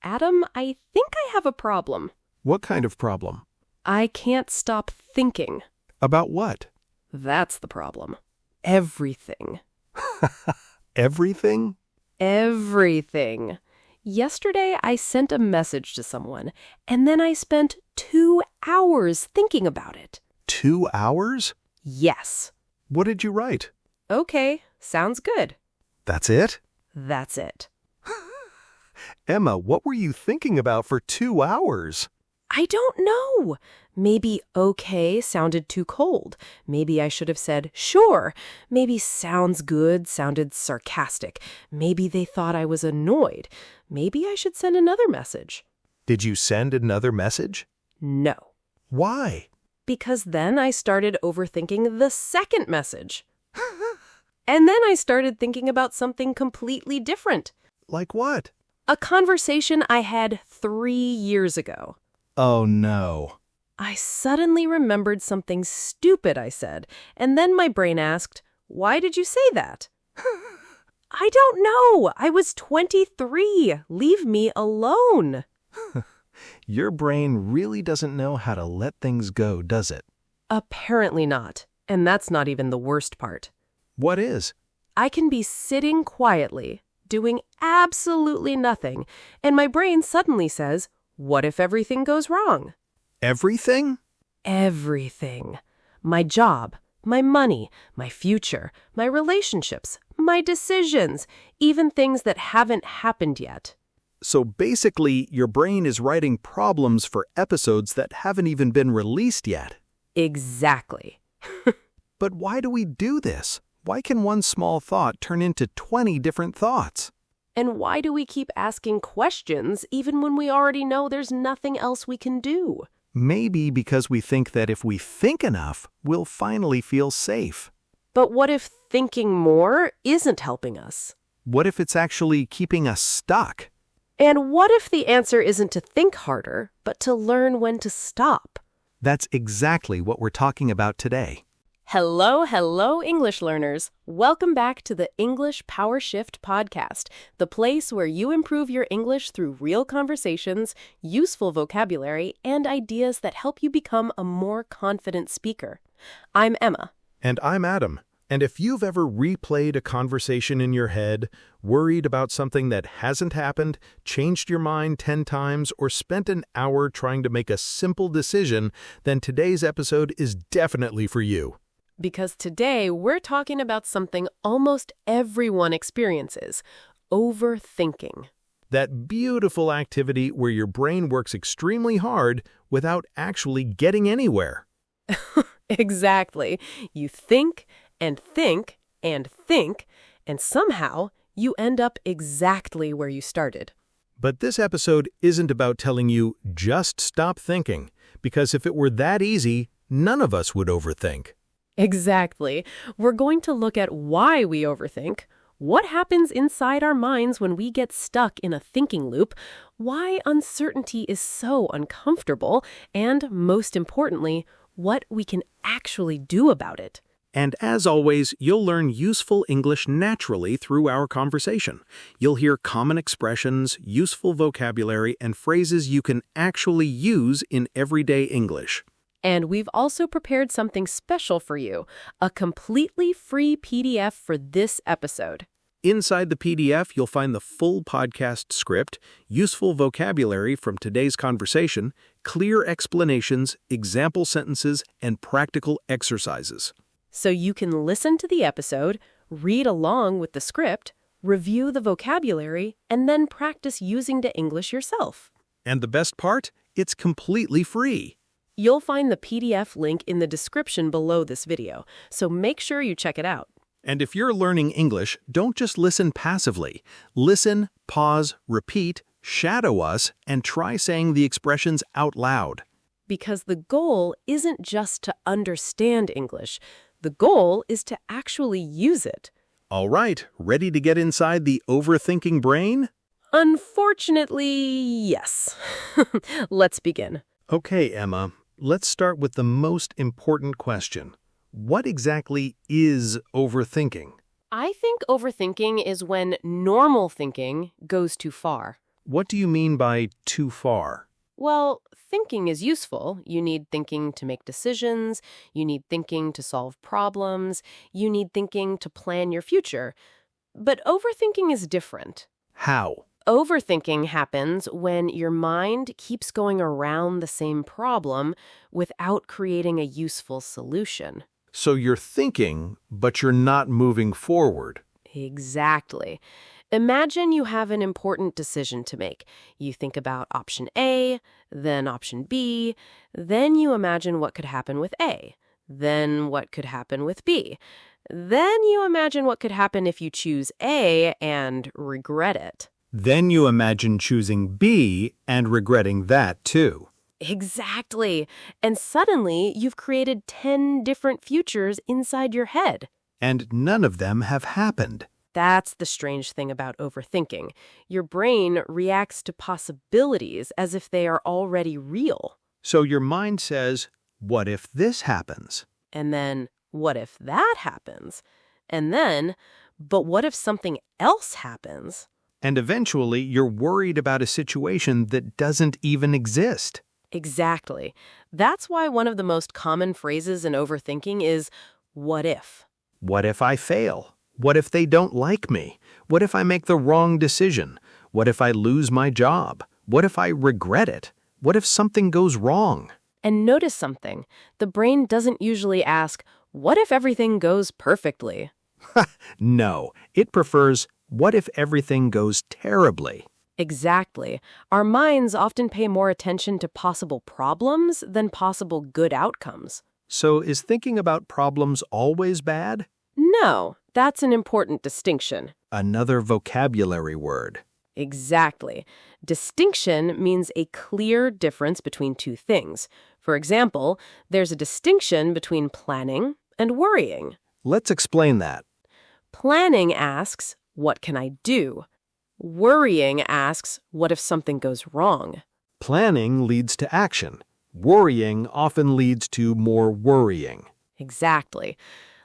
Adam, I think I have a problem. What kind of problem? I can't stop thinking. About what? That's the problem. Everything. Everything? Everything. Yesterday, I sent a message to someone, and then I spent 2 hours thinking about it. 2 hours? Yes. What did you write? Okay, sounds good. That's it? That's it. Emma, what were you thinking about for 2 hours? I don't know. Maybe okay sounded too cold. Maybe I should have said sure. Maybe sounds good sounded sarcastic. Maybe they thought I was annoyed. Maybe I should send another message. Did you send another message? No. Why? Because then I started overthinking the second message. And then I started thinking about something completely different. Like what? A conversation I had 3 years ago. Oh, no. I suddenly remembered something stupid I said, and then my brain asked, "Why did you say that?" I don't know. I was 23. Leave me alone. Your brain really doesn't know how to let things go, does it? Apparently not. And that's not even the worst part. What is? I can be sitting quietly, doing absolutely nothing, and my brain suddenly says, "What if everything goes wrong?" Everything? Everything. My job, my money, my future, my relationships, my decisions, even things that haven't happened yet. So basically, your brain is writing problems for episodes that haven't even been released yet. Exactly. But why do we do this? Why can one small thought turn into 20 different thoughts? And why do we keep asking questions even when we already know there's nothing else we can do? Maybe because we think that if we think enough, we'll finally feel safe. But what if thinking more isn't helping us? What if it's actually keeping us stuck? And what if the answer isn't to think harder, but to learn when to stop? That's exactly what we're talking about today. Hello, English learners. Welcome back to the English Power Shift podcast, the place where you improve your English through real conversations, useful vocabulary, and ideas that help you become a more confident speaker. I'm Emma. And I'm Adam. And if you've ever replayed a conversation in your head, worried about something that hasn't happened, changed your mind 10 times, or spent an hour trying to make a simple decision, then today's episode is definitely for you. Because today we're talking about something almost everyone experiences, overthinking. That beautiful activity where your brain works extremely hard without actually getting anywhere. Exactly. You think and think and think, and somehow you end up exactly where you started. But this episode isn't about telling you just stop thinking, because if it were that easy, none of us would overthink. Exactly. We're going to look at why we overthink, what happens inside our minds when we get stuck in a thinking loop, why uncertainty is so uncomfortable, and most importantly, what we can actually do about it. And as always, you'll learn useful English naturally through our conversation. You'll hear common expressions, useful vocabulary, and phrases you can actually use in everyday English. And we've also prepared something special for you, a completely free PDF for this episode. Inside the PDF, you'll find the full podcast script, useful vocabulary from today's conversation, clear explanations, example sentences, and practical exercises. So you can listen to the episode, read along with the script, review the vocabulary, and then practice using the English yourself. And the best part? It's completely free. You'll find the PDF link in the description below this video, so make sure you check it out. And if you're learning English, don't just listen passively. Listen, pause, repeat, shadow us, and try saying the expressions out loud. Because the goal isn't just to understand English. The goal is to actually use it. All right, ready to get inside the overthinking brain? Unfortunately, yes. Let's begin. Okay, Emma, let's start with the most important question. What exactly is overthinking? I think overthinking is when normal thinking goes too far. What do you mean by too far? Well, thinking is useful. You need thinking to make decisions. You need thinking to solve problems. You need thinking to plan your future. But overthinking is different. How? Overthinking happens when your mind keeps going around the same problem without creating a useful solution. So you're thinking, but you're not moving forward. Exactly. Imagine you have an important decision to make. You think about option A, then option B, then you imagine what could happen with A, then what could happen with B. Then you imagine what could happen if you choose A and regret it. Then you imagine choosing B and regretting that too. Exactly. And suddenly you've created 10 different futures inside your head. And none of them have happened. That's the strange thing about overthinking. Your brain reacts to possibilities as if they are already real. So your mind says, what if this happens? And then, what if that happens? And then, but what if something else happens? And eventually you're worried about a situation that doesn't even exist. Exactly. That's why one of the most common phrases in overthinking is, what if? What if I fail? What if they don't like me? What if I make the wrong decision? What if I lose my job? What if I regret it? What if something goes wrong? And notice something. The brain doesn't usually ask, what if everything goes perfectly? No, it prefers, what if everything goes terribly? Exactly. Our minds often pay more attention to possible problems than possible good outcomes. So is thinking about problems always bad? No, that's an important distinction. Another vocabulary word. Exactly. Distinction means a clear difference between two things. For example, there's a distinction between planning and worrying. Let's explain that. Planning asks, what can I do? Worrying asks, what if something goes wrong? Planning leads to action. Worrying often leads to more worrying. Exactly.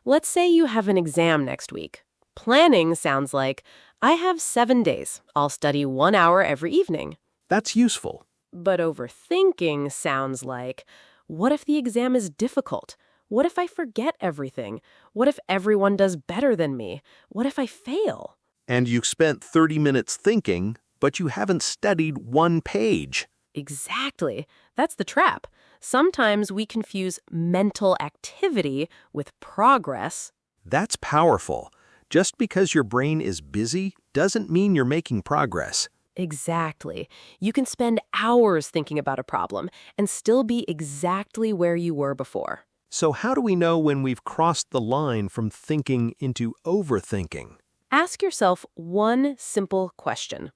Let's say you have an exam next week. Planning sounds like, I have 7 days. I'll study 1 hour every evening. That's useful. But overthinking sounds like, what if the exam is difficult? What if I forget everything? What if everyone does better than me? What if I fail? And you spent 30 minutes thinking, but you haven't studied one page. Exactly. That's the trap. Sometimes we confuse mental activity with progress. That's powerful. Just because your brain is busy doesn't mean you're making progress. Exactly. You can spend hours thinking about a problem and still be exactly where you were before. So how do we know when we've crossed the line from thinking into overthinking? Ask yourself one simple question.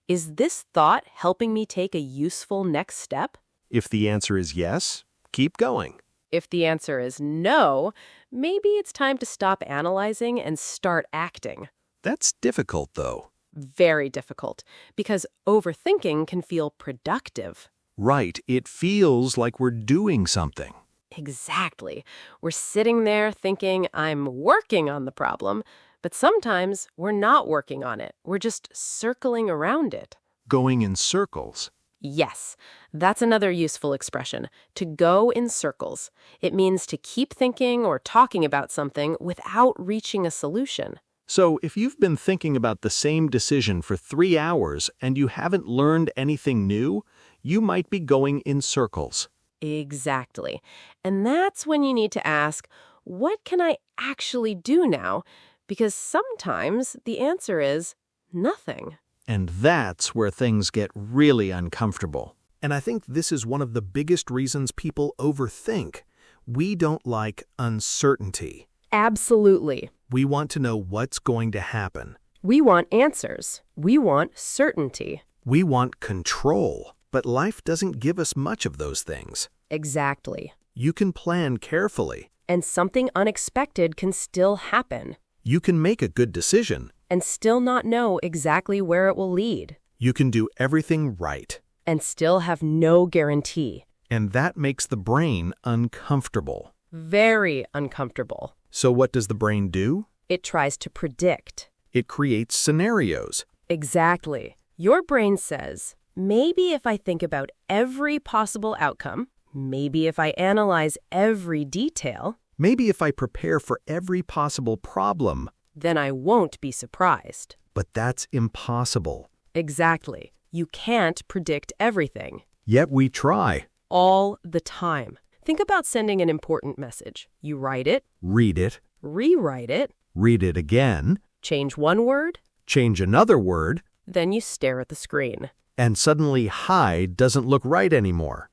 Is this thought helping me take a useful next step? If the answer is yes, keep going. If the answer is no, maybe it's time to stop analyzing and start acting. That's difficult, though. Very difficult, because overthinking can feel productive. Right, it feels like we're doing something. Exactly. We're sitting there thinking, I'm working on the problem, but sometimes we're not working on it. We're just circling around it. Going in circles. Yes, that's another useful expression, to go in circles. It means to keep thinking or talking about something without reaching a solution. So if you've been thinking about the same decision for 3 hours and you haven't learned anything new, you might be going in circles. Exactly. And that's when you need to ask, what can I actually do now? Because sometimes the answer is nothing. And that's where things get really uncomfortable. And I think this is one of the biggest reasons people overthink. We don't like uncertainty. Absolutely. We want to know what's going to happen. We want answers. We want certainty. We want control. But life doesn't give us much of those things. Exactly. You can plan carefully. And something unexpected can still happen. You can make a good decision. And still not know exactly where it will lead. You can do everything right. And still have no guarantee. And that makes the brain uncomfortable. Very uncomfortable. So what does the brain do? It tries to predict. It creates scenarios. Exactly. Your brain says, maybe if I think about every possible outcome, maybe if I analyze every detail, Maybe if I prepare for every possible problem. then I won't be surprised. But that's impossible. Exactly. You can't predict everything. Yet we try. All the time. Think about sending an important message. You write it, Read it. rewrite it, Read it again. change one word, Change another word. then you stare at the screen. And suddenly hi doesn't look right anymore.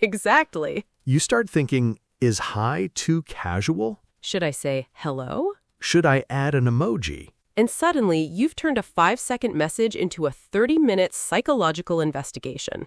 Exactly. You start thinking, is hi too casual? Should I say hello? Should I add an emoji? And suddenly, you've turned a 5-second message into a 30-minute psychological investigation.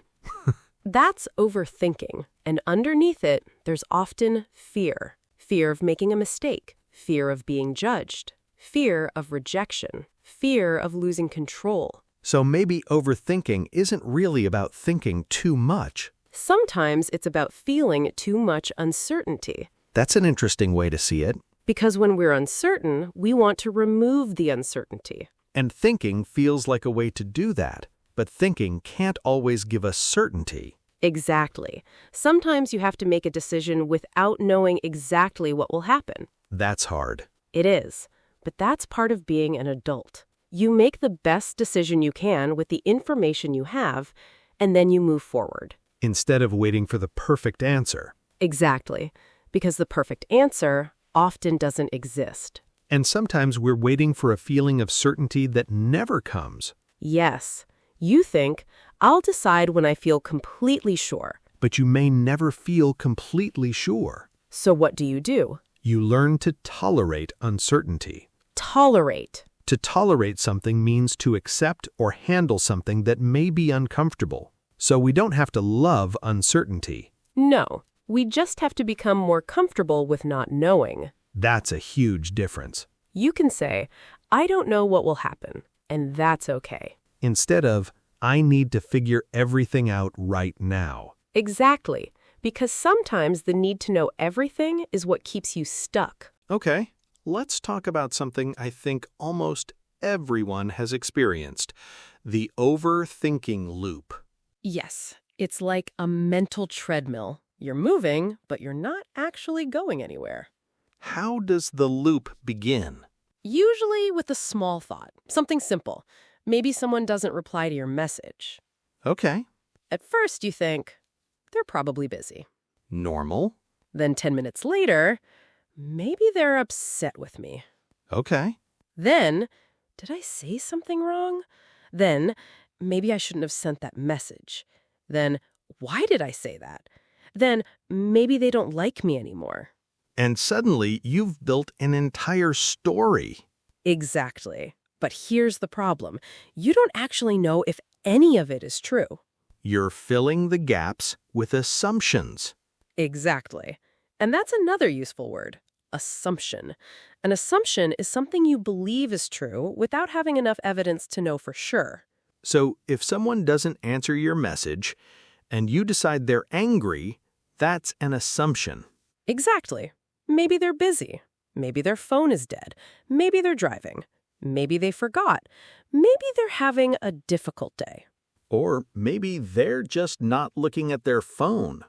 That's overthinking. And underneath it, there's often fear. Fear of making a mistake. Fear of being judged. Fear of rejection. Fear of losing control. So maybe overthinking isn't really about thinking too much. Sometimes it's about feeling too much uncertainty. That's an interesting way to see it. Because when we're uncertain, we want to remove the uncertainty. And thinking feels like a way to do that. But thinking can't always give us certainty. Exactly. Sometimes you have to make a decision without knowing exactly what will happen. That's hard. It is. But that's part of being an adult. You make the best decision you can with the information you have, and then you move forward. Instead of waiting for the perfect answer. Exactly. Because the perfect answer often doesn't exist. And sometimes we're waiting for a feeling of certainty that never comes. Yes. You think, I'll decide when I feel completely sure. But you may never feel completely sure. So what do? You learn to tolerate uncertainty. Tolerate. To tolerate something means to accept or handle something that may be uncomfortable. So we don't have to love uncertainty. No. We just have to become more comfortable with not knowing. That's a huge difference. You can say, I don't know what will happen, and that's okay. Instead of, I need to figure everything out right now. Exactly. Because sometimes the need to know everything is what keeps you stuck. Okay, let's talk about something I think almost everyone has experienced. The overthinking loop. Yes, it's like a mental treadmill. You're moving, but you're not actually going anywhere. How does the loop begin? Usually with a small thought, something simple. Maybe someone doesn't reply to your message. Okay. At first you think, they're probably busy. Normal. Then 10 minutes later, maybe they're upset with me. Okay. Then, did I say something wrong? Then, maybe I shouldn't have sent that message. Then, why did I say that? Then, maybe they don't like me anymore. And suddenly you've built an entire story. Exactly. But here's the problem. You don't actually know if any of it is true. You're filling the gaps with assumptions. Exactly. And that's another useful word, assumption. An assumption is something you believe is true without having enough evidence to know for sure. So if someone doesn't answer your message and you decide they're angry, that's an assumption. Exactly. Maybe they're busy. Maybe their phone is dead. Maybe they're driving. Maybe they forgot. Maybe they're having a difficult day. Or maybe they're just not looking at their phone.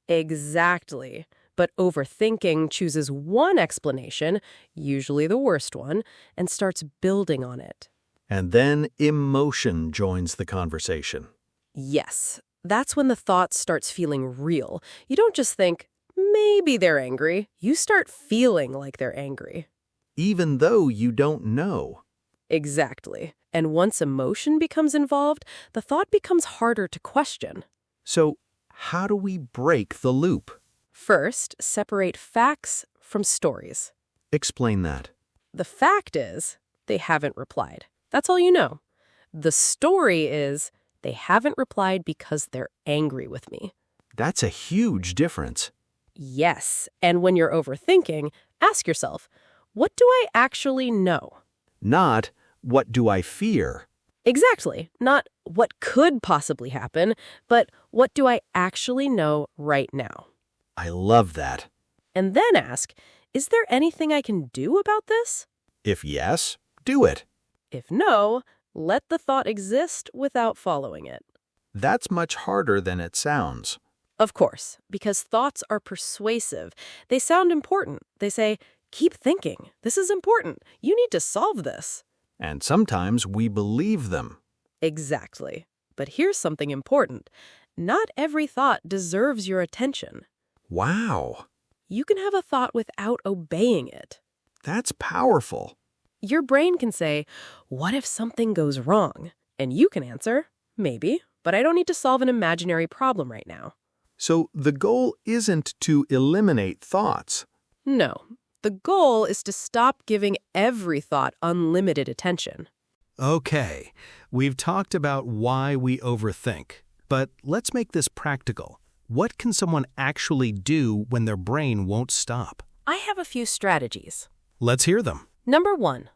Exactly. But overthinking chooses one explanation, usually the worst one, and starts building on it. And then emotion joins the conversation. Yes, that's when the thought starts feeling real. You don't just think, maybe they're angry. You start feeling like they're angry. Even though you don't know. Exactly. And once emotion becomes involved, the thought becomes harder to question. So how do we break the loop? First, separate facts from stories. Explain that. The fact is, they haven't replied. That's all you know. The story is, they haven't replied because they're angry with me. That's a huge difference. Yes, and when you're overthinking, ask yourself, what do I actually know? Not, what do I fear? Exactly. Not what could possibly happen, but what do I actually know right now? I love that. And then ask, is there anything I can do about this? If yes, do it. If no, Let the thought exist without following it. That's much harder than it sounds. Of course, because thoughts are persuasive. They sound important. They say, keep thinking. This is important. You need to solve this. And sometimes we believe them. Exactly. But here's something important. Not every thought deserves your attention. Wow, You can have a thought without obeying it. that's powerful. Your brain can say, what if something goes wrong? And you can answer, maybe, but I don't need to solve an imaginary problem right now. So the goal isn't to eliminate thoughts. No, the goal is to stop giving every thought unlimited attention. Okay, we've talked about why we overthink, but let's make this practical. What can someone actually do when their brain won't stop? I have a few strategies. Let's hear them. Number 1,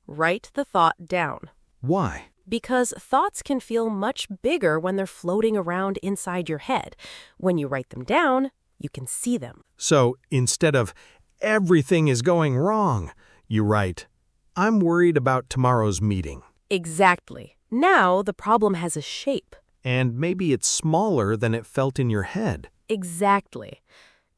write the thought down. Why? Because thoughts can feel much bigger when they're floating around inside your head. When you write them down, you can see them. So instead of everything is going wrong, you write, I'm worried about tomorrow's meeting. Exactly. Now the problem has a shape. And maybe it's smaller than it felt in your head. Exactly.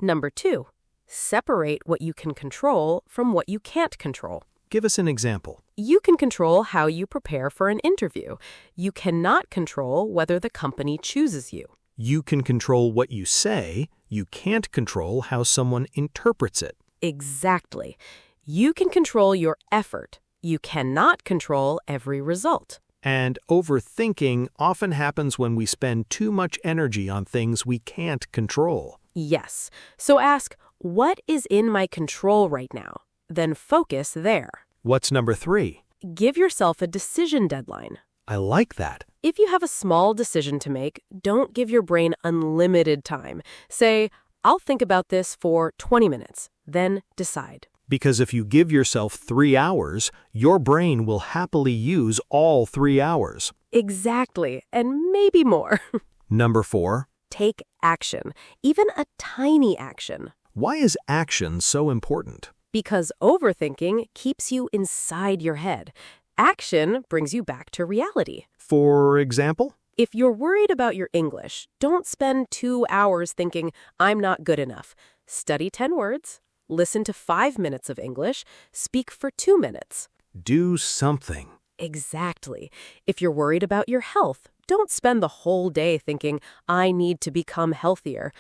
Number 2, separate what you can control from what you can't control. Give us an example. You can control how you prepare for an interview. You cannot control whether the company chooses you. You can control what you say. You can't control how someone interprets it. Exactly. You can control your effort. You cannot control every result. And overthinking often happens when we spend too much energy on things we can't control. Yes. So ask, what is in my control right now? Then focus there. What's number 3? Give yourself a decision deadline. I like that. If you have a small decision to make, don't give your brain unlimited time. Say, I'll think about this for 20 minutes, then decide. Because if you give yourself 3 hours, your brain will happily use all 3 hours. Exactly, and maybe more. Number 4. Take action, even a tiny action. Why is action so important? Because overthinking keeps you inside your head. Action brings you back to reality. For example? If you're worried about your English, don't spend 2 hours thinking, I'm not good enough. Study 10 words, listen to 5 minutes of English, speak for 2 minutes. Do something. Exactly. If you're worried about your health, don't spend the whole day thinking, I need to become healthier.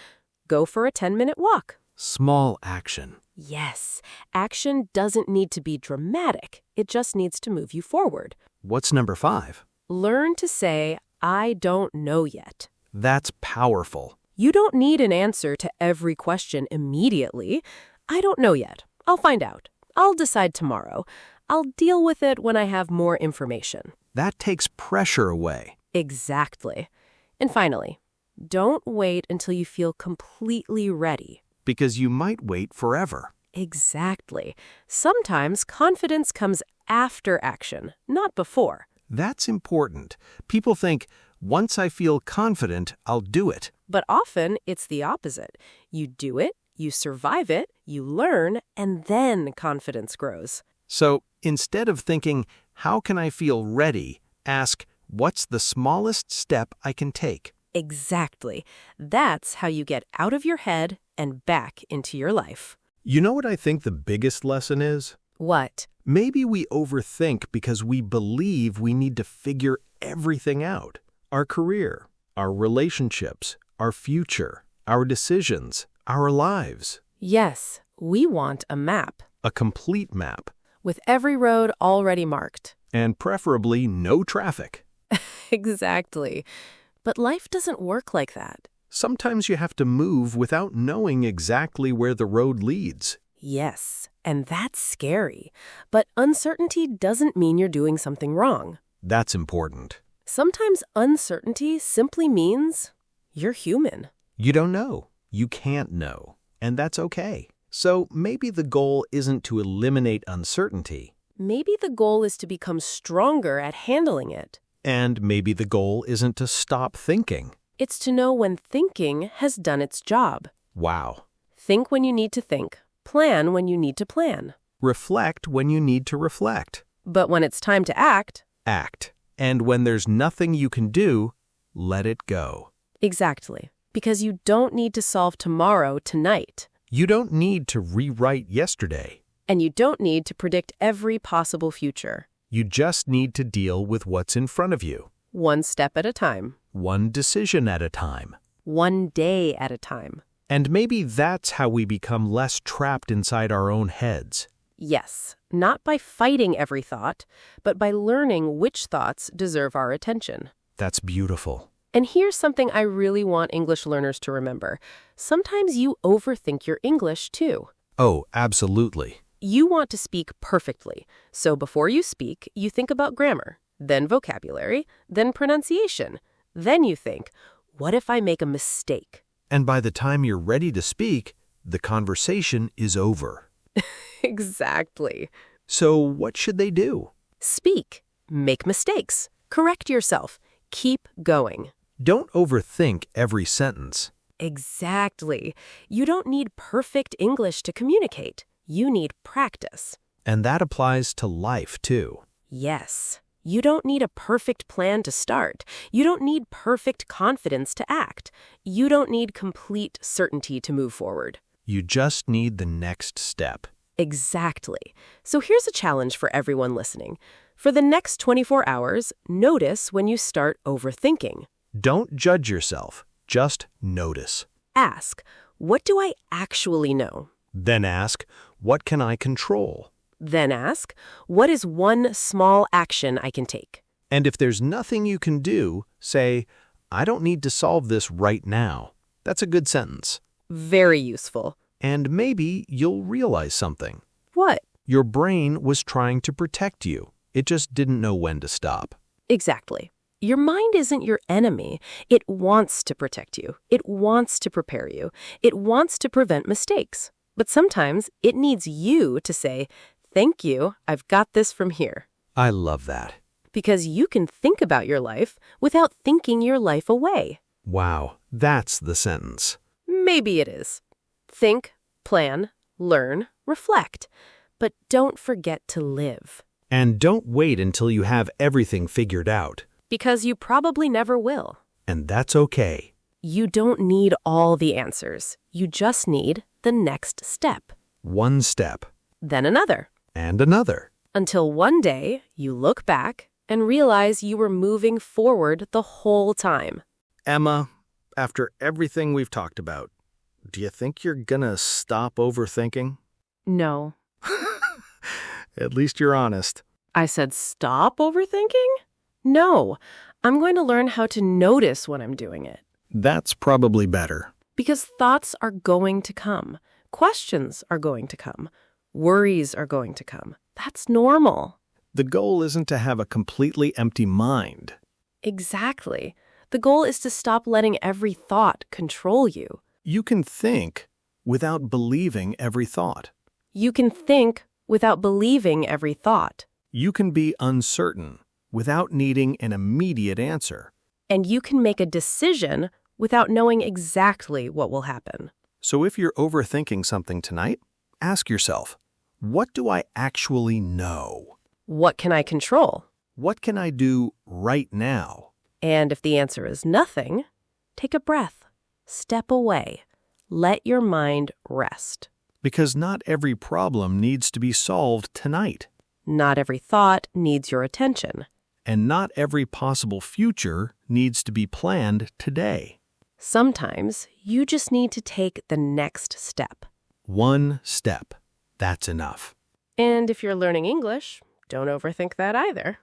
Go for a 10-minute walk. Small action. Yes, action doesn't need to be dramatic. It just needs to move you forward. What's number 5? Learn to say, I don't know yet. That's powerful. You don't need an answer to every question immediately. I don't know yet. I'll find out. I'll decide tomorrow. I'll deal with it when I have more information. That takes pressure away. Exactly. And finally, don't wait until you feel completely ready. Because you might wait forever. Exactly. Sometimes confidence comes after action, not before. That's important. People think, once I feel confident, I'll do it. But often it's the opposite. You do it, you survive it, you learn, and then confidence grows. So instead of thinking, how can I feel ready, ask, what's the smallest step I can take? Exactly. That's how you get out of your head and back into your life. You know what I think the biggest lesson is? What? Maybe we overthink because we believe we need to figure everything out. Our career, our relationships, our future, our decisions, our lives. Yes, we want a map. A complete map. With every road already marked. And preferably no traffic. Exactly. But life doesn't work like that. Sometimes you have to move without knowing exactly where the road leads. Yes, and that's scary. But uncertainty doesn't mean you're doing something wrong. That's important. Sometimes uncertainty simply means you're human. You don't know. You can't know. And that's okay. So maybe the goal isn't to eliminate uncertainty. Maybe the goal is to become stronger at handling it. And maybe the goal isn't to stop thinking. It's to know when thinking has done its job. Wow. Think when you need to think. Plan when you need to plan. Reflect when you need to reflect. But when it's time to act, Act. And when there's nothing you can do, let it go. Exactly. Because you don't need to solve tomorrow tonight. You don't need to rewrite yesterday. And you don't need to predict every possible future. You just need to deal with what's in front of you. One step at a time. One decision at a time. One day at a time. And maybe that's how we become less trapped inside our own heads. Yes, not by fighting every thought, but by learning which thoughts deserve our attention. That's beautiful. And here's something I really want English learners to remember. Sometimes you overthink your English, too. Oh, absolutely. You want to speak perfectly. So before you speak, you think about grammar, then vocabulary, then pronunciation. Then you think, what if I make a mistake? And by the time you're ready to speak, the conversation is over. Exactly. So what should they do? Speak. Make mistakes. Correct yourself. Keep going. Don't overthink every sentence. Exactly. You don't need perfect English to communicate. You need practice. And that applies to life, too. Yes. You don't need a perfect plan to start. You don't need perfect confidence to act. You don't need complete certainty to move forward. You just need the next step. Exactly. So here's a challenge for everyone listening. For the next 24 hours, notice when you start overthinking. Don't judge yourself. Just notice. Ask, what do I actually know? Then ask, what can I control? Then ask, what is one small action I can take? And if there's nothing you can do, say, I don't need to solve this right now. That's a good sentence. Very useful. And maybe you'll realize something. What? Your brain was trying to protect you. It just didn't know when to stop. Exactly. Your mind isn't your enemy. It wants to protect you. It wants to prepare you. It wants to prevent mistakes. But sometimes it needs you to say, thank you, I've got this from here. I love that. Because you can think about your life without thinking your life away. Wow, that's the sentence. Maybe it is. Think, plan, learn, reflect. But don't forget to live. And don't wait until you have everything figured out. Because you probably never will. And that's okay. You don't need all the answers. You just need the next step. One step. Then another. And another. Until one day you look back and realize you were moving forward the whole time. Emma, after everything we've talked about, do you think you're gonna stop overthinking? No. At least you're honest. I said stop overthinking? No. I'm going to learn how to notice when I'm doing it. That's probably better. Because thoughts are going to come. Questions are going to come. Worries are going to come. That's normal. The goal isn't to have a completely empty mind. Exactly. The goal is to stop letting every thought control you. You can think without believing every thought. You can think without believing every thought. You can be uncertain without needing an immediate answer. And you can make a decision without knowing exactly what will happen. So if you're overthinking something tonight, ask yourself, what do I actually know? What can I control? What can I do right now? And if the answer is nothing, take a breath. Step away. Let your mind rest. Because not every problem needs to be solved tonight. Not every thought needs your attention. And not every possible future needs to be planned today. Sometimes you just need to take the next step. One step. That's enough. And if you're learning English, don't overthink that either.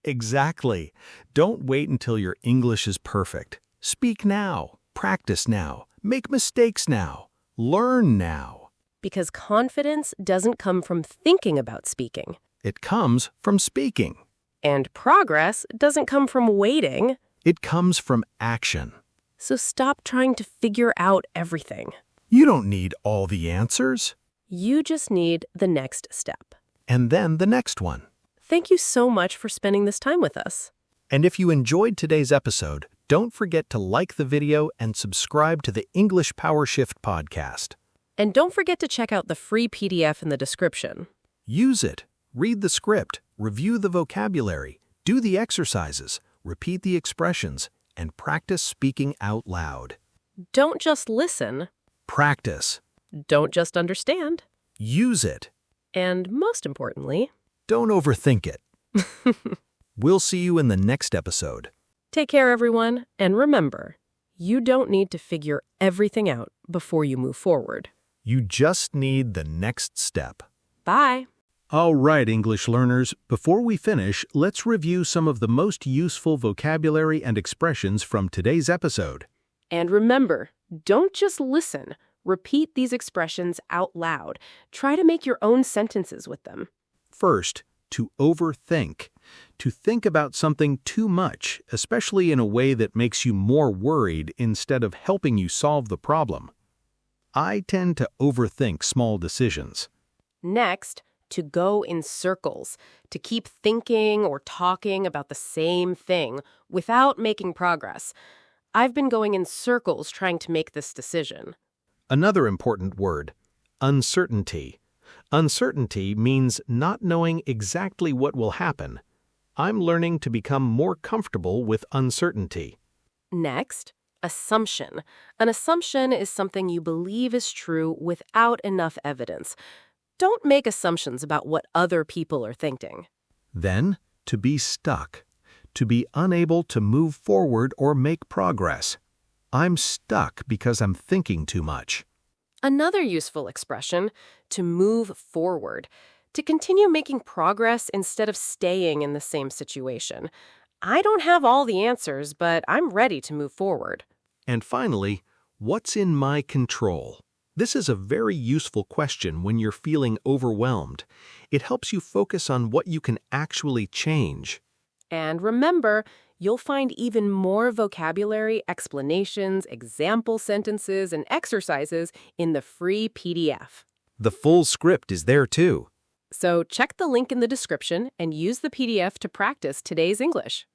Exactly. Don't wait until your English is perfect. Speak now. Practice now. Make mistakes now. Learn now. Because confidence doesn't come from thinking about speaking. It comes from speaking. And progress doesn't come from waiting. It comes from action. So stop trying to figure out everything. You don't need all the answers. You just need the next step. And then the next one. Thank you so much for spending this time with us. And if you enjoyed today's episode, don't forget to like the video and subscribe to the English Power Shift podcast. And don't forget to check out the free PDF in the description. Use it. Read the script. Review the vocabulary. Do the exercises, repeat the expressions, and practice speaking out loud. Don't just listen. Practice. Don't just understand. Use it. And most importantly, Don't overthink it. We'll see you in the next episode. take care, everyone. And remember, you don't need to figure everything out before you move forward. You just need the next step. Bye. All right, English learners, before we finish, let's review some of the most useful vocabulary and expressions from today's episode. And remember, don't just listen. Repeat these expressions out loud. Try to make your own sentences with them. First, to overthink. To think about something too much, especially in a way that makes you more worried instead of helping you solve the problem. I tend to overthink small decisions. Next, to go in circles. To keep thinking or talking about the same thing without making progress. I've been going in circles trying to make this decision. Another important word, uncertainty. Uncertainty means not knowing exactly what will happen. I'm learning to become more comfortable with uncertainty. Next, assumption. An assumption is something you believe is true without enough evidence. Don't make assumptions about what other people are thinking. Then, to be stuck. To be unable to move forward or make progress. I'm stuck because I'm thinking too much. Another useful expression, to move forward. To continue making progress instead of staying in the same situation. I don't have all the answers, but I'm ready to move forward. And finally, what's in my control? This is a very useful question when you're feeling overwhelmed. It helps you focus on what you can actually change. And remember, you'll find even more vocabulary, explanations, example sentences, and exercises in the free PDF. The full script is there too. So check the link in the description and use the PDF to practice today's English.